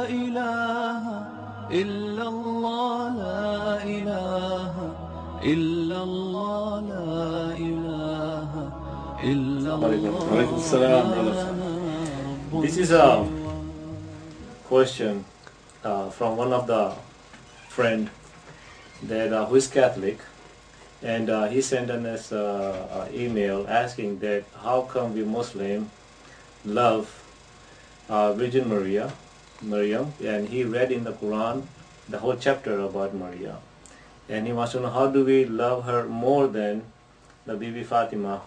إله إلا الله لا إله إلا الله لا إله إلا Alaikum salam, brother. This is a question from one of the friend that who is Catholic, and he sent us an email asking that how come we Muslim love Virgin Maryam, and he read in the Quran the whole chapter about Maria, and he wants to know how do we love her more than the Bibi Fatima,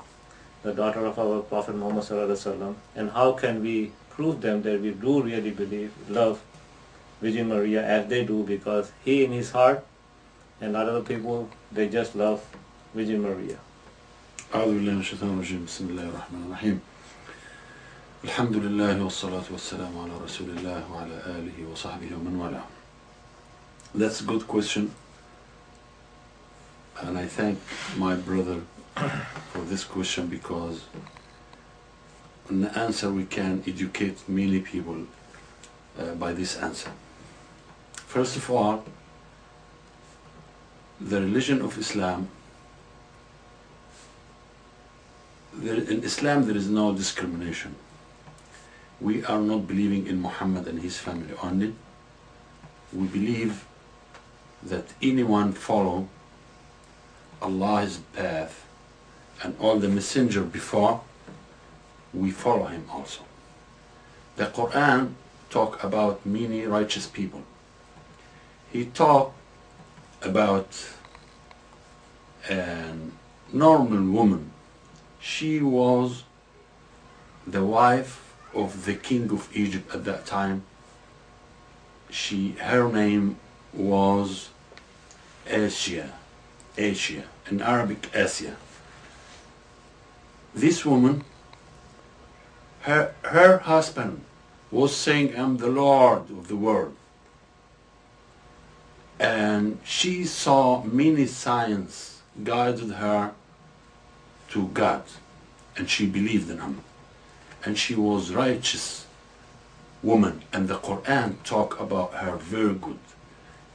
the daughter of our Prophet Muhammad Sallallahu Alaihi Wasallam, and how can we prove them that we do really love Virgin Maria as they do, because he in his heart and other people, they just love Virgin Maria. أعوذ بالله من الشيطان الرجيم بسم الله الرحمن الرحيم الحمد لله والصلاة والسلام على رسول الله وعلى آله وصحبه ومن والاه. That's a good question, and I thank my brother for this question, because in the answer we can educate many people by this answer. First of all, the religion of Islam, in Islam there is no discrimination. We are not believing in Muhammad and his family only. We believe that anyone follow Allah's path and all the messenger before, we follow him also. The Quran talk about many righteous people. He talk about a normal woman. She was the wife of the king of Egypt at that time. Her name was Asia, in Arabic Asia. This woman, her husband was saying, I'm the Lord of the world. And she saw many signs guided her to God, and she believed in him. And she was righteous woman, and the Quran talk about her very good.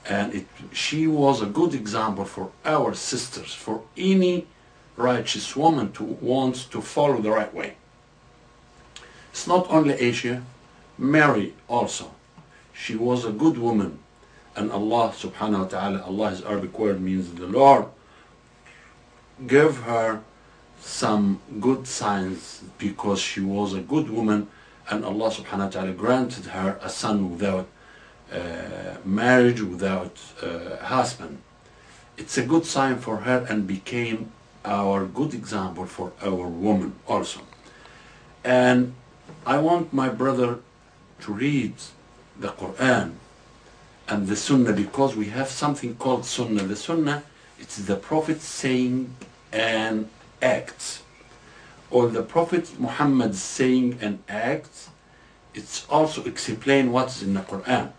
And she was a good example for our sisters, for any righteous woman to want to follow the right way. It's not only Asia, Mary also. She was a good woman, and Allah subhanahu wa ta'ala, Allah's Arabic word means the Lord, gave her some good signs because she was a good woman, and Allah subhanahu wa ta'ala granted her a son without marriage, without husband. It's a good sign for her and became our good example for our woman also. And I want my brother to read the Quran and the Sunnah, because we have something called Sunnah. The Sunnah, it's the Prophet saying and acts, or the Prophet Muhammad saying and acts. It's also explain what's in the Quran.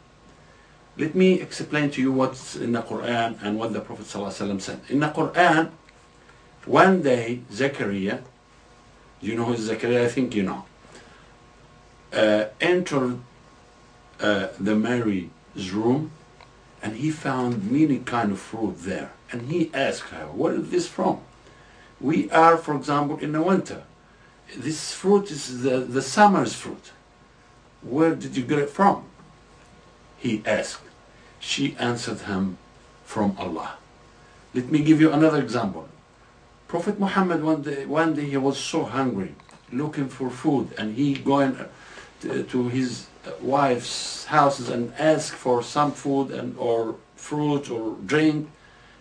Let me explain to you what's in the Quran and what the Prophet ﷺ said. In the Quran, one day Zechariah, you know who is Zechariah? I think you know. Entered the Mary's room, and he found many kind of fruit there. And he asked her, where is this from? We are, for example, in the winter. This fruit is the summer's fruit. Where did you get it from? He asked. She answered him, from Allah. Let me give you another example. Prophet Muhammad, one day he was so hungry, looking for food, and he going to his wife's houses and asked for some food or fruit or drink,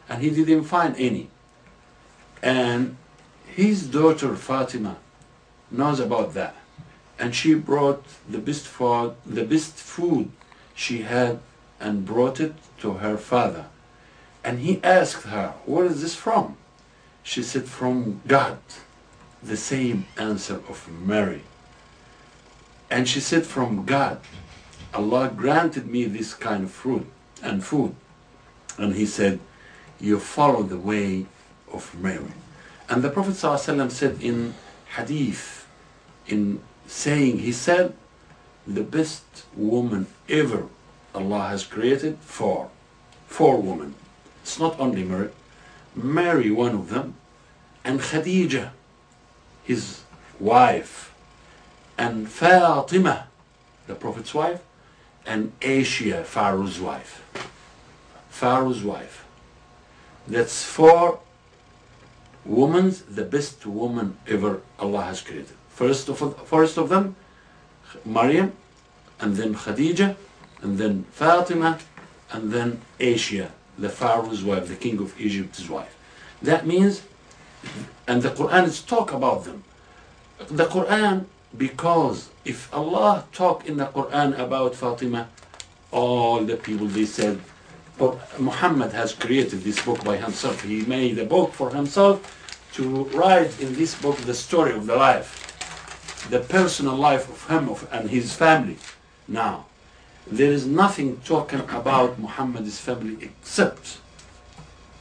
and he didn't find any. And his daughter Fatima knows about that, and she brought the best food she had and brought it to her father. And he asked her, where is this from? She said, from God. The same answer of Mary. And she said, from God. Allah granted me this kind of fruit and food. And he said, you follow the way of Mary. And the Prophet ﷺ said in hadith, in saying, he said, the best woman ever Allah has created? Four women. It's not only Mary one of them, and Khadija, his wife, and Fatima, the Prophet's wife, and Asia, Pharaoh's wife. Pharaoh's wife. That's four women, the best woman ever Allah has created. First of them, Maryam, and then Khadija, and then Fatima, and then Asia, the Pharaoh's wife, the king of Egypt's wife. That means, and the Quran is talk about them. The Quran, because if Allah talk in the Quran about Fatima, all the people, they said, Muhammad has created this book by himself. He made a book for himself to write in this book the story of the life, the personal life of him and his family. Now, there is nothing talking about Muhammad's family except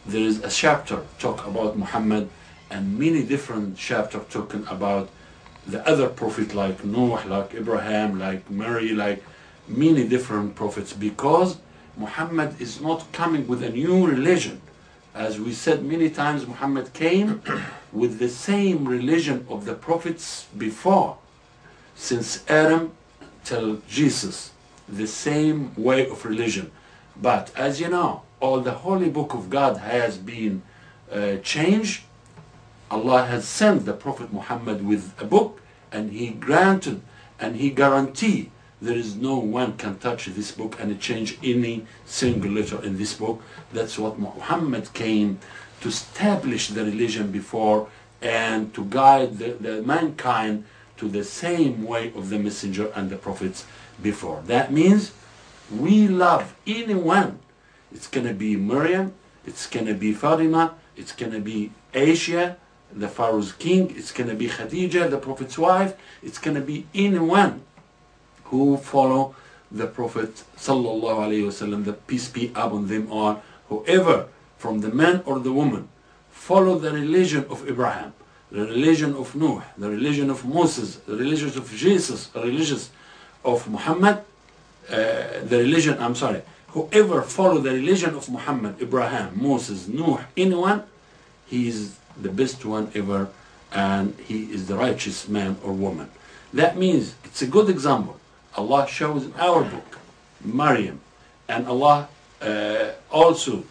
there is a chapter talk about Muhammad and many different chapters talking about the other prophet like Noah, like Abraham, like Mary, like many different prophets, because Muhammad is not coming with a new religion. As we said many times, Muhammad came with the same religion of the prophets before, since Adam till Jesus, the same way of religion. But as you know, all the holy book of God has been changed. Allah has sent the Prophet Muhammad with a book, and he granted and he guaranteed there is no one can touch this book and change any single letter in this book. That's what Muhammad came to establish the religion before and to guide the mankind to the same way of the messenger and the prophets before. That means we love anyone. It's going to be Maryam, it's going to be Fatima, it's going to be Asia, the Pharaoh's king, it's going to be Khadija, the Prophet's wife, it's going to be anyone who follow the Prophet sallallahu alaihi wasallam, the peace be upon them all, whoever from the man or the woman follow the religion of Abraham, the religion of Noah, the religion of Moses, the religion of Jesus, the religion of Muhammad, whoever follow the religion of Muhammad, Abraham, Moses, Noah, anyone, he is the best one ever, and he is the righteous man or woman. That means it's a good example. Allah shows in our book, Maryam, and Allah also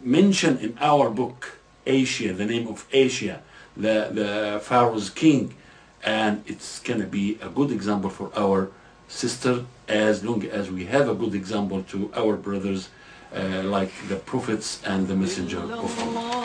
mentioned in our book, Asia, the name of Asia, the Pharaoh's king, and it's going to be a good example for our sister, as long as we have a good example to our brothers like the prophets and the messenger of Allah.